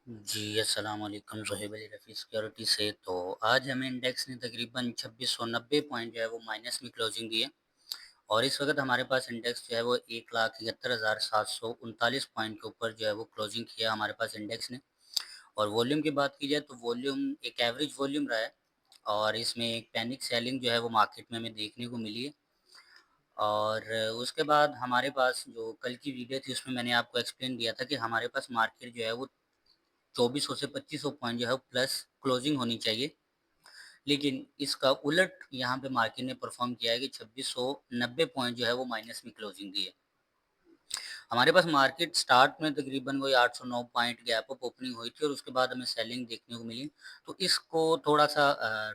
जी, अस्सलाम वालेकुम ज़ोहैब अली रफ़ी सिक्योरिटी से। तो आज हमें इंडेक्स ने तकरीबन 2690 पॉइंट जो है वो माइनस में क्लोजिंग दी है और इस वक़्त हमारे पास इंडेक्स जो है वो 1,71,739 पॉइंट के ऊपर जो है वो क्लोजिंग किया हमारे पास इंडेक्स ने। और वॉल्यूम की बात की जाए तो वॉल्यूम एक एवरेज वॉल्यूम रहा है और इसमें एक पैनिक सेलिंग जो है वो मार्केट में हमें देखने को मिली है। और उसके बाद हमारे पास जो कल की वीडियो थी उसमें मैंने आपको एक्सप्लेन किया था कि हमारे पास मार्केट जो है वो 2400 से 2500 पॉइंट जो है प्लस क्लोजिंग होनी चाहिए। लेकिन इसका उलट यहाँ पे मार्केट ने परफॉर्म किया है कि 2690 पॉइंट जो है वो माइनस में क्लोजिंग दी है। हमारे पास मार्केट स्टार्ट में तकरीबन वही 809 पॉइंट गैप अप ओपनिंग हुई थी और उसके बाद हमें सेलिंग देखने को मिली। तो इसको थोड़ा-सा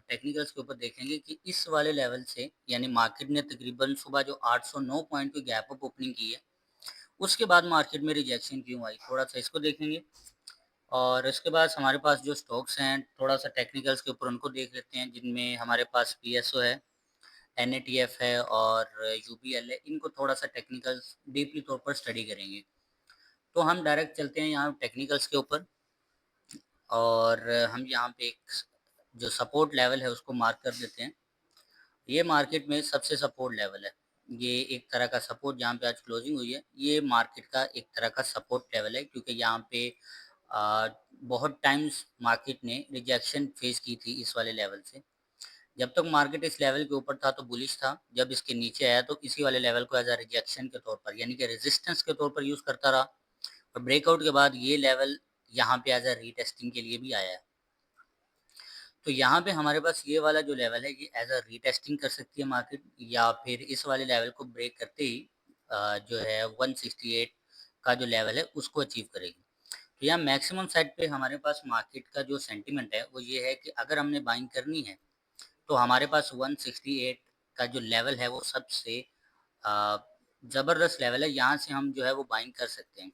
टेक्निकल्स के ऊपर देखेंगे कि इस वाले लेवल से यानी मार्केट ने तकरीबन सुबह जो 809 पॉइंट की गैप अप ओपनिंग की है, उसके बाद मार्केट में रिजेक्शन क्यों आई? थोड़ा-सा इसको देखेंगे। और इसके बाद हमारे पास जो स्टॉक्स हैं, थोड़ा-सा टेक्निकल्स के ऊपर उनको देख लेते हैं, जिनमें हमारे पास पीएसओ है, एनएटीएफ है और यूबीएल है। इनको थोड़ा-सा टेक्निकल्स डीपली तौर पर स्टडी करेंगे। तो हम डायरेक्ट चलते हैं यहाँ टेक्निकल्स के ऊपर और हम यहाँ पे एक जो सपोर्ट लेवल है उसको मार्क कर देते हैं। ये मार्केट में सबसे सपोर्ट लेवल है। ये एक तरह का सपोर्ट जहाँ पे आज क्लोजिंग हुई है, ये मार्केट का एक तरह का सपोर्ट लेवल है क्योंकि यहाँ पे अ, बहुत टाइम्स मार्केट ने रिजेक्शन फेस की थी इस वाले लेवल से। जब तक मार्केट इस लेवल के ऊपर था तो बुलिश था, जब इसके नीचे आया तो इसी वाले लेवल को एज़ अ रिजेक्शन के तौर पर यानी कि रेजिस्टेंस के तौर पर यूज़ करता रहा और ब्रेकआउट के बाद ये लेवल यहाँ पे एज़ अ रीटेस्टिंग के लिए भी आया है। तो यहाँ पे हमारे पास ये वाला जो लेवल है ये एज़ अ रीटेस्टिंग कर सकती है मार्केट या फिर इस वाले लेवल को ब्रेक करते ही जो है 168 का जो लेवल है उसको अचीव करेगी। तो यहाँ मैक्सिमम साइड पे हमारे पास मार्केट का जो सेंटीमेंट है वो ये है कि अगर हमने बाइंग करनी है तो हमारे पास 168 का जो लेवल है वो सबसे अ, ज़बरदस्त लेवल है, यहाँ से हम जो है वो बाइंग कर सकते हैं।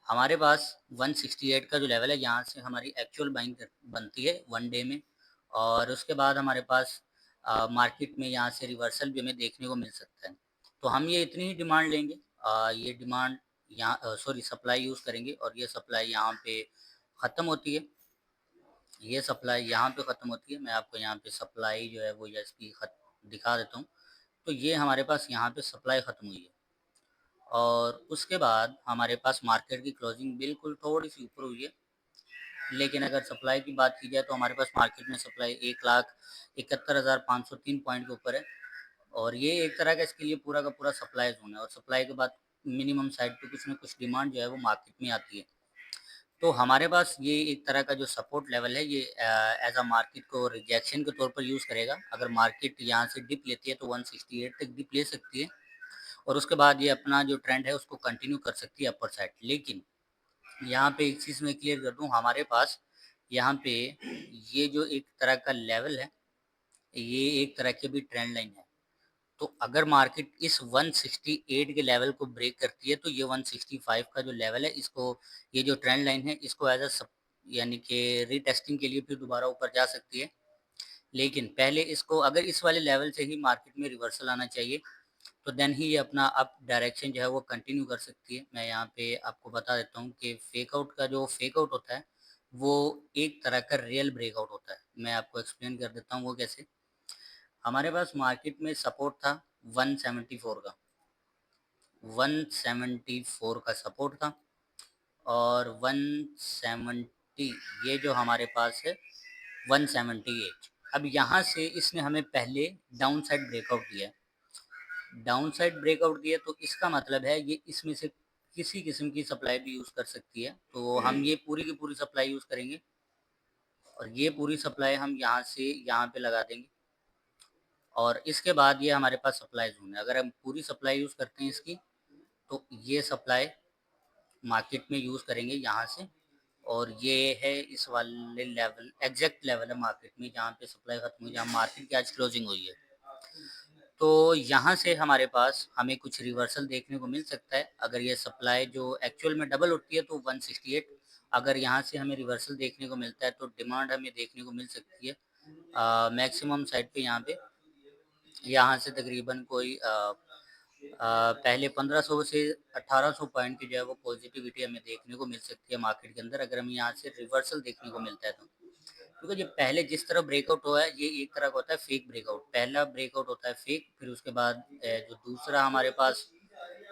हमारे पास 168 का जो लेवल है यहाँ से हमारी एक्चुअल बाइंग बनती है वन डे में और उसके बाद हमारे पास मार्केट में यहाँ से रिवर्सल भी हमें देखने को मिल सकता है। तो हम ये इतनी ही डिमांड लेंगे, ये डिमांड यहाँ सॉरी सप्लाई यूज़ करेंगे और ये सप्लाई यहाँ पे ख़त्म होती है। ये सप्लाई यहाँ पे ख़त्म होती है। मैं आपको यहाँ पे सप्लाई जो है वो या इसकी खत दिखा देता हूँ। तो ये हमारे पास यहाँ पे सप्लाई ख़त्म हुई है। और उसके बाद हमारे पास मार्केट की क्लोजिंग बिल्कुल थोड़ी-सी ऊपर हुई है। लेकिन अगर सप्लाई की बात की जाए तो हमारे पास मार्केट में सप्लाई 1,71,503 पॉइंट के ऊपर है और ये एक तरह का इसके लिए पूरा का पूरा सप्लाई ज़ोन है और सप्लाई के बाद मिनिमम साइड पे कुछ न कुछ डिमांड जो है वो मार्केट में आती है। तो हमारे पास ये एक तरह का जो सपोर्ट लेवल है ये एज़ अ मार्केट को रिजेक्शन के तौर पर यूज़ करेगा। अगर मार्केट यहाँ से डिप लेती है तो 168 तक डिप ले सकती है और उसके बाद ये अपना जो ट्रेंड है उसको कंटिन्यू कर सकती है अपर साइड। लेकिन यहाँ पे एक चीज़ मैं क्लियर कर दूँ, हमारे पास यहाँ पे ये जो एक तरह का लेवल है, ये एक तरह की भी ट्रेंड लाइन है। तो अगर मार्केट इस 168 के लेवल को ब्रेक करती है, तो ये 165 का जो लेवल है, इसको ये जो ट्रेंड लाइन है, इसको एज़ अ सप यानी कि रीटेस्टिंग के लिए फिर दोबारा ऊपर जा सकती है। लेकिन पहले इसको अगर इस वाले लेवल से ही मार्केट में रिवर्सल आना चाहिए, तो देन ही ये अपना अप डायरेक्शन जो है वो कंटिन्यू कर सकती है। मैं यहाँ पे आपको बता देता हूँ कि फेक आउट का जो फेक आउट होता है, वो एक तरह का रियल ब्रेकआउट होता है। मैं आपको एक्सप्लेन कर देता हूँ वो कैसे। हमारे पास मार्केट में सपोर्ट था 174 का, 174 का सपोर्ट था और 170 ये जो हमारे पास है 178। अब यहाँ से इसने हमें पहले डाउन साइड ब्रेकआउट दिया है। डाउन साइड ब्रेकआउट दिया तो इसका मतलब है ये इसमें से किसी किस्म की सप्लाई भी यूज़ कर सकती है। तो हम ये पूरी की पूरी सप्लाई यूज़ करेंगे और ये पूरी सप्लाई हम यहाँ से यहाँ पे लगा देंगे और इसके बाद ये हमारे पास सप्लाई ज़ोन है। अगर हम पूरी सप्लाई यूज़ करते हैं इसकी, तो ये सप्लाई मार्केट में यूज़ करेंगे यहाँ से और ये है इस वाले लेवल एग्ज़ैक्ट लेवल है मार्केट में जहाँ पे सप्लाई खत्म हुई, जहाँ मार्केट की आज क्लोजिंग हुई है। तो यहाँ से हमारे पास हमें कुछ रिवर्सल देखने को मिल सकता है। अगर ये सप्लाई जो एक्चुअल में डबल होती है तो 168, अगर यहाँ से हमें रिवर्सल देखने को मिलता है तो डिमांड हमें देखने को मिल सकती है मैक्सिमम साइड पे यहाँ पे, यहाँ से तकरीबन कोई पहले 1500 से 1800 पॉइंट की जो है वो पॉजिटिविटी हमें देखने को मिल सकती है मार्केट के अंदर, अगर हमें यहाँ से रिवर्सल देखने को मिलता है तो। क्योंकि जो पहले जिस तरह ब्रेकआउट हुआ है, ये एक तरह का होता है फेक ब्रेकआउट। पहला ब्रेकआउट होता है फेक, फिर उसके बाद जो दूसरा हमारे पास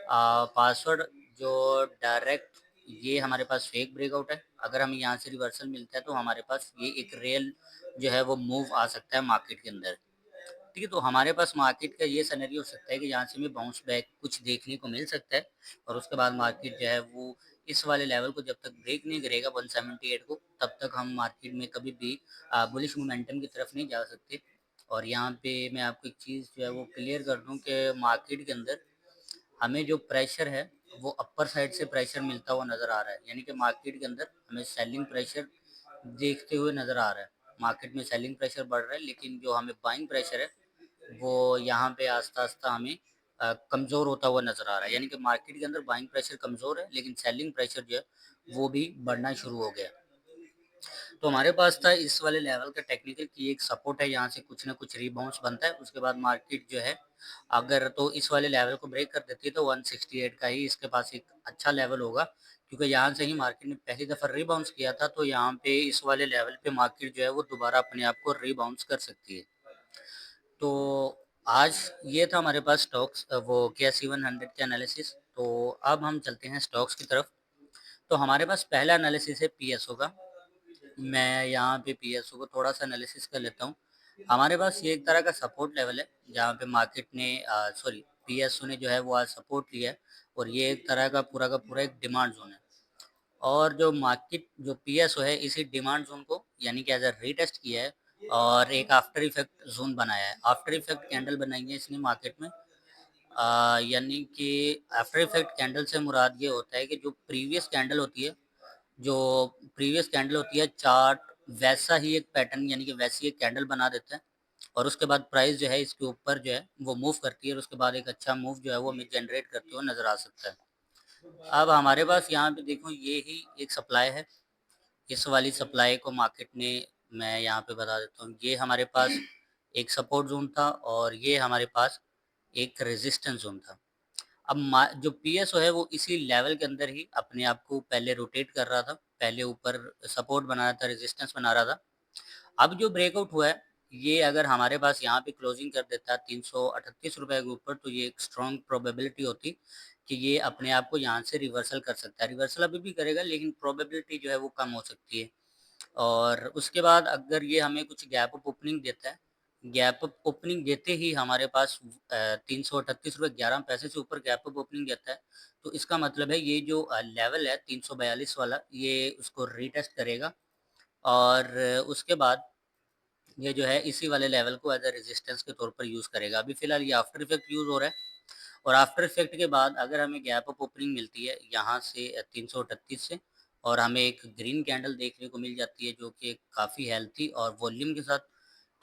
पासवर्ड जो डायरेक्ट, ये हमारे पास फेक ब्रेकआउट है। अगर हमें यहाँ से रिवर्सल मिलता है तो हमारे पास ये एक रियल जो है वो मूव आ सकता है मार्केट के अंदर। ठीक है, तो हमारे पास मार्केट का ये सिनेरियो हो सकता है कि यहाँ से हमें बाउंस बैक कुछ देखने को मिल सकता है, और उसके बाद मार्केट जो है वो इस वाले लेवल को जब तक ब्रेक नहीं करेगा 178 को, तब तक हम मार्केट में कभी भी बुलिश मोमेंटम की तरफ नहीं जा सकते। और यहाँ पे मैं आपको एक चीज़ जो है वो क्लियर कर दूँ कि मार्केट के अंदर हमें जो प्रेशर है वो अपर साइड से प्रेशर मिलता हुआ नज़र आ रहा है, यानी कि मार्केट के अंदर हमें सेलिंग प्रेशर देखते हुए नज़र आ रहा है। मार्केट में सेलिंग प्रेशर बढ़ रहा है, लेकिन जो हमें बाइंग प्रेशर है वो यहाँ पे आस्ता-आस्ता हमें कमज़ोर होता हुआ नज़र आ रहा है। यानी कि मार्केट के अंदर बाइंग प्रेशर कमज़ोर है, लेकिन सेलिंग प्रेशर जो है वो भी बढ़ना शुरू हो गया। तो हमारे पास था इस वाले लेवल का टेक्निकल की एक सपोर्ट है, यहाँ से कुछ ना कुछ रीबाउंस बनता है। उसके बाद मार्केट जो है अगर तो इस वाले लेवल को ब्रेक कर देती है तो 168 का ही इसके पास एक अच्छा लेवल होगा, क्योंकि यहाँ से ही मार्केट ने पहली दफ़ा रीबाउंस किया था, तो यहाँ पे इस वाले लेवल पे मार्केट जो है वो दोबारा अपने आप को रीबाउंस कर सकती है। तो आज ये था हमारे पास स्टॉक्स वो KSE 100 के एनालिसिस। तो अब हम चलते हैं स्टॉक्स की तरफ। तो हमारे पास पहला एनालिसिस है PSU का। मैं यहाँ पे PSU को थोड़ा-सा एनालिसिस कर लेता हूँ। हमारे पास ये एक तरह का सपोर्ट लेवल है, जहाँ पे मार्केट ने सॉरी PSU ने जो है वो आज सपोर्ट लिया है, और ये एक तरह का पूरा एक डिमांड ज़ोन है। और जो मार्केट जो पीएसओ है इसी डिमांड ज़ोन को यानी कि एज़ अ रीटेस्ट किया है, और एक आफ्टर इफेक्ट ज़ोन बनाया है। आफ्टर इफेक्ट कैंडल बनाई है इसने मार्केट में। यानी कि आफ्टर इफेक्ट कैंडल से मुराद ये होता है कि जो प्रीवियस कैंडल होती है चार्ट वैसा ही एक पैटर्न यानी कि वैसी एक कैंडल बना देता है, और उसके बाद प्राइस जो है इसके ऊपर जो है वो मूव करती है, और उसके बाद एक अच्छा मूव जो है वो हमें जनरेट करते हुए नज़र आ सकता है। अब हमारे पास यहाँ पे देखो ये ही एक सप्लाई है। इस वाली सप्लाई को मार्केट ने, मैं यहाँ पे बता देता हूँ, ये हमारे पास एक सपोर्ट ज़ोन था, और ये हमारे पास एक रेजिस्टेंस ज़ोन था। अब जो पीएसओ है वो इसी लेवल के अंदर ही अपने आप को पहले रोटेट कर रहा था, पहले ऊपर सपोर्ट बना रहा था, रेजिस्टेंस बना रहा था। अब जो ब्रेकआउट हुआ है, ये अगर हमारे पास यहाँ पे क्लोजिंग कर देता है ₹338 के ऊपर, तो ये एक स्ट्रॉन्ग प्रोबेबिलिटी होती कि ये अपने आप को यहाँ से रिवर्सल कर सकता है। रिवर्सल अभी भी करेगा, लेकिन प्रोबेबिलिटी जो है वो कम हो सकती है। और उसके बाद अगर ये हमें कुछ गैप अप ओपनिंग देता है, गैप अप ओपनिंग देते ही हमारे पास ₹338.11 से ऊपर गैप अप ओपनिंग देता है, तो इसका मतलब है ये जो लेवल है 342 वाला, ये उसको रीटेस्ट करेगा, और उसके बाद ये जो है इसी वाले लेवल को एज़ अ रेजिस्टेंस के तौर पर यूज़ करेगा। अभी फ़िलहाल ये आफ्टर इफेक्ट यूज़ हो रहा है, और आफ्टर इफेक्ट के बाद अगर हमें गैप अप ओपनिंग मिलती है यहाँ से 338 से, और हमें एक ग्रीन कैंडल देखने को मिल जाती है जो कि काफ़ी हेल्थी और वॉल्यूम के साथ,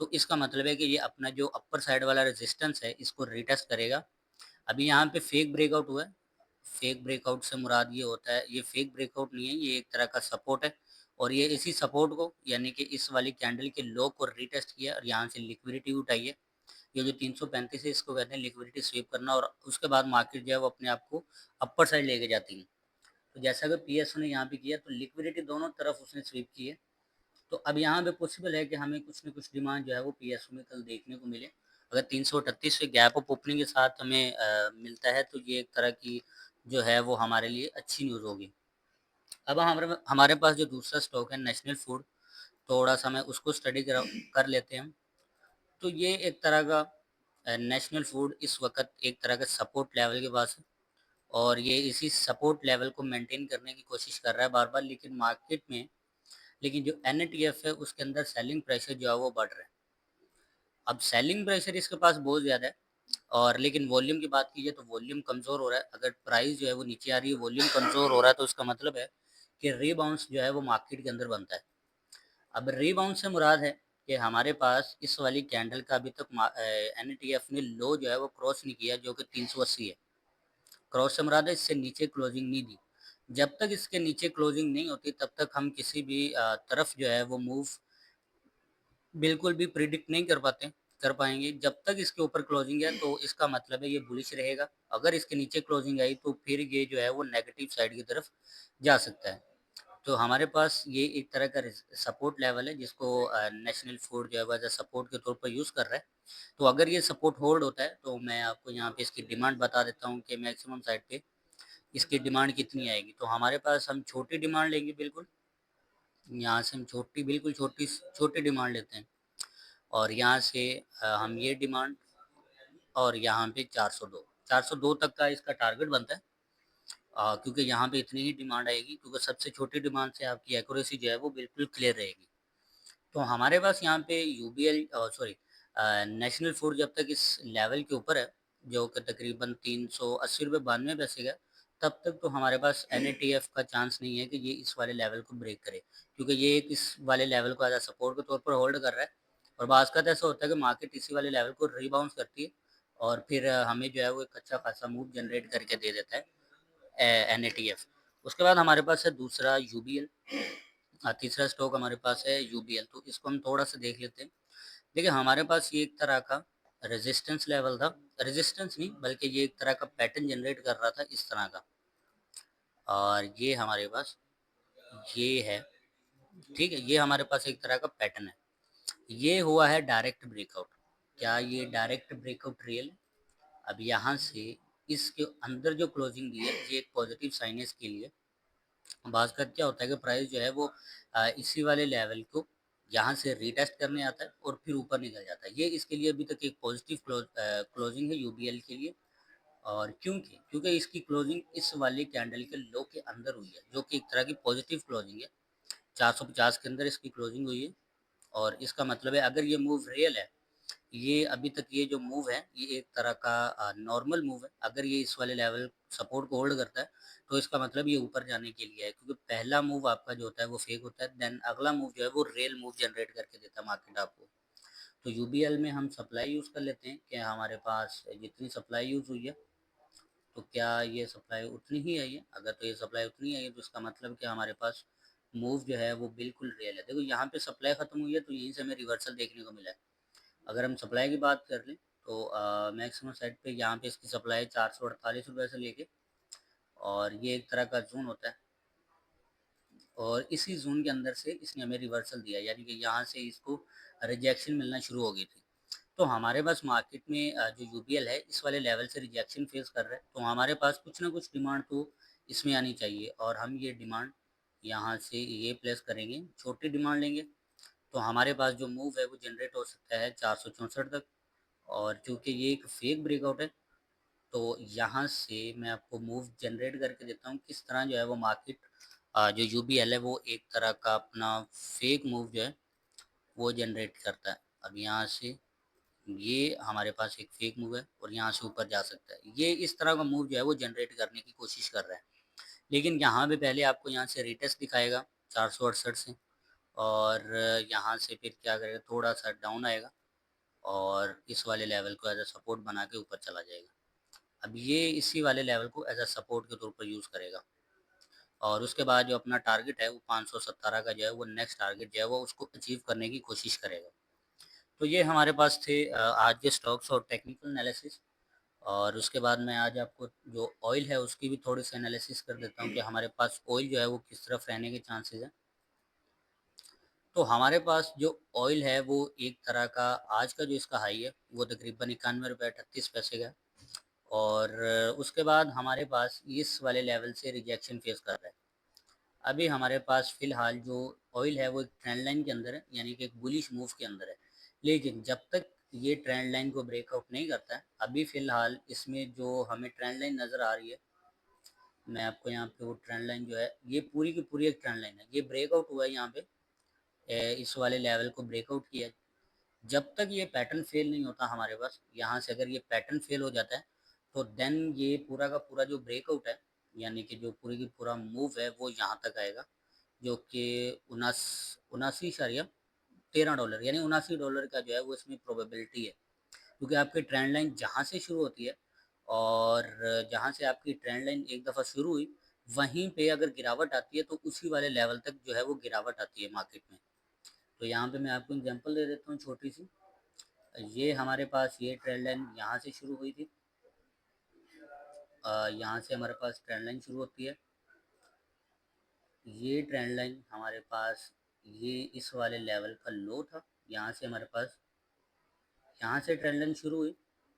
तो इसका मतलब है कि ये अपना जो अपर साइड वाला रेजिस्टेंस है इसको रीटेस्ट करेगा। अभी यहाँ पे फेक ब्रेकआउट हुआ है। फेक ब्रेकआउट से मुराद ये होता है, ये फेक ब्रेकआउट नहीं है, ये एक तरह का सपोर्ट है, और ये इसी सपोर्ट को यानी कि इस वाली कैंडल के लो को रीटेस्ट किया और यहाँ से लिक्विडिटी उठाई है। ये जो 335 है इसको कहते हैं लिक्विडिटी स्वीप करना, और उसके बाद मार्केट जो है वो अपने आप को अपर साइड लेके जाती है। तो जैसा कि पीएसयू ने यहाँ पे किया, तो लिक्विडिटी दोनों तरफ उसने स्वीप की है। तो अब यहाँ पे पॉसिबल है कि हमें कुछ न कुछ डिमांड जो है वो पीएसयू में कल देखने को मिले। अगर 338 से गैप अप ओपनिंग के साथ हमें मिलता है, तो ये एक तरह की जो है वो हमारे लिए अच्छी न्यूज़ होगी। अब हमारे हमारे पास जो दूसरा स्टॉक है नेशनल फूड, थोड़ा-सा मैं उसको स्टडी कर लेते हैं हम। तो ये एक तरह का नेशनल फूड इस वक़्त एक तरह का सपोर्ट लेवल के पास है, और ये इसी सपोर्ट लेवल को मेंटेन करने की कोशिश कर रहा है बार-बार, लेकिन मार्केट में, लेकिन जो एनएटीएफ है उसके अंदर सेलिंग प्रेशर जो है वो बढ़ रहा है। अब सेलिंग प्रेशर इसके पास बहुत ज़्यादा है, और लेकिन वॉल्यूम की बात कीजिए तो वॉल्यूम कमज़ोर हो रहा है। अगर प्राइस जो है वो नीचे आ रही है, वॉल्यूम कमज़ोर हो रहा है, तो इसका मतलब है कि रीबाउंस जो है वो मार्केट के अंदर बनता है। अब रीबाउंड से मुराद है कि हमारे पास इस वाली कैंडल का अभी तक एनईटीएफ ने लो जो है वो क्रॉस नहीं किया, जो कि 380 है। क्रॉस से मुराद है इससे नीचे क्लोजिंग नहीं दी। जब तक इसके नीचे क्लोजिंग नहीं होती तब तक हम किसी भी तरफ जो है वो मूव बिल्कुल भी प्रिडिक्ट नहीं कर पाते। कर पाएँगे। जब तक इसके ऊपर क्लोजिंग है तो इसका मतलब है ये बुलिश रहेगा। अगर इसके नीचे क्लोजिंग आई तो फिर ये जो है वो नेगेटिव साइड की तरफ जा सकता है। तो हमारे पास ये एक तरह का सपोर्ट लेवल है जिसको नेशनल फूड जो है वो एज़ अ सपोर्ट के तौर पर यूज़ कर रहा है। तो अगर ये सपोर्ट होल्ड होता है तो मैं आपको यहाँ पे इसकी डिमांड बता देता हूँ कि मैक्सिमम साइड पे इसकी डिमांड कितनी आएगी। तो हमारे पास हम छोटी डिमांड लेंगे बिल्कुल, यहाँ से हम बिल्कुल छोटी डिमांड लेते हैं और यहाँ से हम ये डिमांड और यहाँ पे 402 402 तक का इसका टारगेट बनता है। क्योंकि यहाँ पे इतनी ही डिमांड आएगी क्योंकि सबसे छोटी डिमांड से आपकी एक्यूरेसी जो है वो बिल्कुल क्लियर रहेगी। तो हमारे पास यहाँ पे यूबीएल सॉरी नेशनल फूड जब तक इस लेवल के ऊपर है, जो कि तकरीबन 380 रुपये 92 पैसे का, तब तक तो हमारे पास एनएटीएफ का चांस नहीं है कि ये इस वाले लेवल को ब्रेक करे, क्योंकि ये एक इस वाले लेवल को एज अ सपोर्ट के तौर पर होल्ड कर रहा है। और बाज़ ऐसा होता है कि मार्केट इसी वाले लेवल को रीबाउंस करती है और फिर हमें जो है वो एक अच्छा खासा मूव जनरेट करके दे देता है एनएटीएफ। उसके बाद हमारे पास है दूसरा यूबीएल। तीसरा स्टॉक हमारे पास है यूबीएल, तो इसको हम थोड़ा-सा देख लेते हैं। देखिए हमारे पास ये एक तरह का रेजिस्टेंस लेवल था, रेजिस्टेंस नहीं बल्कि ये एक तरह का पैटर्न जनरेट कर रहा था इस तरह का, और ये हमारे पास ये है, ठीक है? ये हमारे पास एक तरह का पैटर्न है। ये हुआ है डायरेक्ट ब्रेकआउट। क्या ये डायरेक्ट ब्रेकआउट रियल है? अब यहाँ से इसके अंदर जो क्लोजिंग दी है, ये एक पॉजिटिव साइन है इसके लिए। बाज़ का क्या होता है कि प्राइस जो है वो इसी वाले लेवल को यहाँ से रीटेस्ट करने आता है और फिर ऊपर निकल जाता है। ये इसके लिए अभी तक एक पॉजिटिव क्लोजिंग है यूबीएल के लिए। और क्योंकि इसकी क्लोजिंग इस वाले कैंडल के लो के अंदर हुई है, जो कि एक तरह की पॉजिटिव क्लोजिंग है। 450 के अंदर इसकी क्लोजिंग हुई है और इसका मतलब है अगर ये मूव रियल है, ये अभी तक ये जो मूव है ये एक तरह का नॉर्मल मूव है। अगर ये इस वाले लेवल सपोर्ट को होल्ड करता है तो इसका मतलब ये ऊपर जाने के लिए है, क्योंकि पहला मूव आपका जो होता है वो फेक होता है, देन अगला मूव जो है वो रियल मूव जनरेट करके देता है मार्केट आपको। तो यूबीएल में हम सप्लाई यूज़ कर लेते हैं कि हमारे पास जितनी सप्लाई यूज़ हुई है तो क्या ये सप्लाई उतनी ही आई है? अगर तो ये सप्लाई उतनी आई है तो इसका मतलब कि हमारे पास मूव जो है वो बिल्कुल रियल है। देखो यहाँ पे सप्लाई खत्म हुई है तो यहीं से हमें रिवर्सल देखने को मिला है। अगर हम सप्लाई की बात कर लें तो मैक्सिमम साइड पे यहाँ पे इसकी सप्लाई 448 रुपये से लेके, और ये एक तरह का जोन होता है और इसी जोन के अंदर से इसने हमें रिवर्सल दिया, यानी कि यहाँ से इसको रिजेक्शन मिलना शुरू हो गई थी। तो हमारे पास मार्केट में जो यूबीएल है इस वाले लेवल से रिजेक्शन फेस कर रहा है, तो हमारे पास कुछ ना कुछ डिमांड तो इसमें आनी चाहिए और हम ये डिमांड यहाँ से ये प्लेस करेंगे, छोटी डिमांड लेंगे। तो हमारे पास जो मूव है वो जनरेट हो सकता है 464 तक, और चूँकि ये एक फेक ब्रेकआउट है तो यहाँ से मैं आपको मूव जनरेट करके देता हूँ किस तरह जो है वो मार्केट जो यूबीएल है वो एक तरह का अपना फेक मूव जो है वो जनरेट करता है। अब यहाँ से ये हमारे पास एक फेक मूव है और यहाँ से ऊपर जा सकता है। ये इस तरह का मूव जो है वो जनरेट करने की कोशिश कर रहा है, लेकिन यहाँ पे पहले आपको यहाँ से रिटेस्ट दिखाएगा 468 से, और यहाँ से फिर क्या करेगा, थोड़ा सा डाउन आएगा और इस वाले लेवल को एज अ सपोर्ट बना के ऊपर चला जाएगा। अब ये इसी वाले लेवल को एज अ सपोर्ट के तौर पर यूज़ करेगा और उसके बाद जो अपना टारगेट है वो 517 का जो है वो नेक्स्ट टारगेट जो है वो उसको अचीव करने की कोशिश करेगा। तो ये हमारे पास थे आज के स्टॉक्स और टेक्निकल एनालिसिस। और उसके बाद मैं आज आपको जो ऑयल है उसकी भी थोड़ी सी एनालिसिस कर देता हूँ कि हमारे पास ऑयल जो है वो किस तरफ रहने के चांसेस हैं। तो हमारे पास जो ऑयल है वो एक तरह का आज का जो इसका हाई है वो तकरीबन 91 रुपये 38 पैसे का है, और उसके बाद हमारे पास इस वाले लेवल से रिजेक्शन फेस कर रहा है। अभी हमारे पास फ़िलहाल जो ऑयल है वो एक ट्रेंड लाइन के अंदर है, यानी कि एक बुलिश मूव के अंदर है। लेकिन जब तक ये ट्रेंड लाइन को ब्रेकआउट नहीं करता है, अभी फ़िलहाल इसमें जो हमें ट्रेंड लाइन नज़र आ रही है, मैं आपको यहाँ पे वो ट्रेंड लाइन जो है ये पूरी की पूरी एक ट्रेंड लाइन है। ये ब्रेकआउट हुआ है यहाँ पे इस वाले लेवल को ब्रेकआउट किया है। जब तक ये पैटर्न फेल नहीं होता हमारे पास, यहाँ से अगर ये पैटर्न फेल हो जाता है तो देन ये पूरा का पूरा जो ब्रेकआउट है, यानी कि जो पूरी की पूरा मूव है वो यहाँ तक आएगा, जो कि उनासी इशारिया $13 यानी $79 का जो है वो इसमें प्रोबेबिलिटी है, क्योंकि आपकी ट्रेंड लाइन जहाँ से शुरू होती है और जहाँ से आपकी ट्रेंड लाइन एक दफ़ा शुरू हुई वहीं पे अगर गिरावट आती है तो उसी वाले लेवल तक जो है वो गिरावट आती है मार्केट में। तो यहाँ पे मैं आपको एग्जांपल दे देता हूँ छोटी सी। ये हमारे पास ये ट्रेंड लाइन यहाँ से शुरू हुई थी। यहाँ से हमारे पास ट्रेंड लाइन शुरू होती है। ये ट्रेंड लाइन हमारे पास ये इस वाले लेवल का लो था। यहाँ से हमारे पास यहाँ से ट्रेंड लाइन शुरू हुई।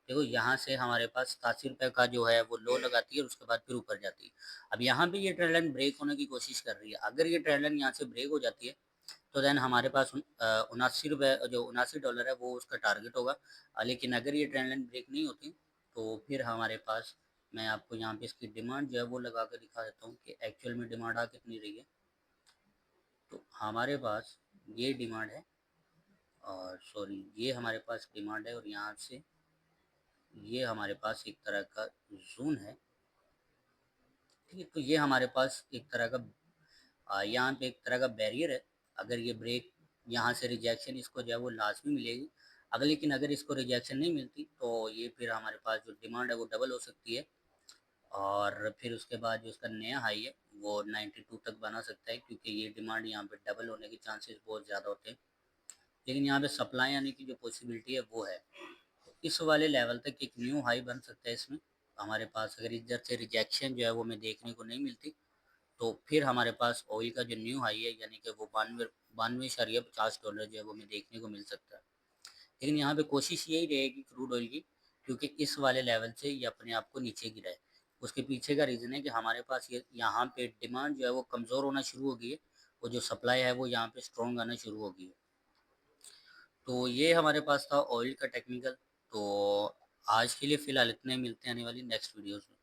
देखो यहाँ से हमारे पास 87 रुपये का जो है वो लो लगाती है और उसके बाद फिर ऊपर जाती है। अब यहाँ पे ये ट्रेंड लाइन ब्रेक होने की कोशिश कर रही है। अगर ये ट्रेंड लाइन यहाँ से ब्रेक हो जाती है तो देन हमारे पास 79 रुपये जो $79 है वो उसका टारगेट होगा। लेकिन अगर ये ट्रेंड लाइन ब्रेक नहीं होती तो फिर हमारे पास, मैं आपको यहाँ पे इसकी डिमांड जो है वो लगा कर दिखा देता हूँ कि एक्चुअल में डिमांड आ कितनी रही है। तो हमारे पास ये डिमांड है, और सॉरी ये हमारे पास डिमांड है, और यहाँ से ये हमारे पास एक तरह का जोन है। ठीक है, तो ये हमारे पास एक तरह का यहाँ पे एक तरह का बैरियर है। अगर ये ब्रेक यहाँ से रिजेक्शन इसको जो है वो लाजमी मिलेगी। अगर लेकिन अगर इसको रिजेक्शन नहीं मिलती तो ये फिर हमारे पास जो डिमांड है वो डबल हो सकती है, और फिर उसके बाद जो उसका नया हाई है वो 92 तक बना सकता है, क्योंकि ये डिमांड यहाँ पे डबल होने के चांसेस बहुत ज़्यादा होते हैं। लेकिन यहाँ पे सप्लाई आने की जो पॉसिबिलिटी है वो है। तो इस वाले लेवल तक एक न्यू हाई बन सकता है इसमें हमारे पास। अगर इधर से रिजेक्शन जो है वो हमें देखने को नहीं मिलती तो फिर हमारे पास ऑयल का जो न्यू हाई है यानी कि वो 92.50 डॉलर जो है वो हमें देखने को मिल सकता है। लेकिन यहाँ पे कोशिश यही रहेगी क्रूड ऑयल की, क्योंकि इस वाले लेवल से ये अपने आप को नीचे गिराए। उसके पीछे का रीज़न है कि हमारे पास ये यहाँ पे डिमांड जो है वो कमज़ोर होना शुरू हो गई है, और जो सप्लाई है वो यहाँ पे स्ट्रॉन्ग आना शुरू हो गई है। तो ये हमारे पास था ऑयल का टेक्निकल। तो आज के लिए फ़िलहाल इतने, मिलते हैं आने वाली नेक्स्ट वीडियोज़ में।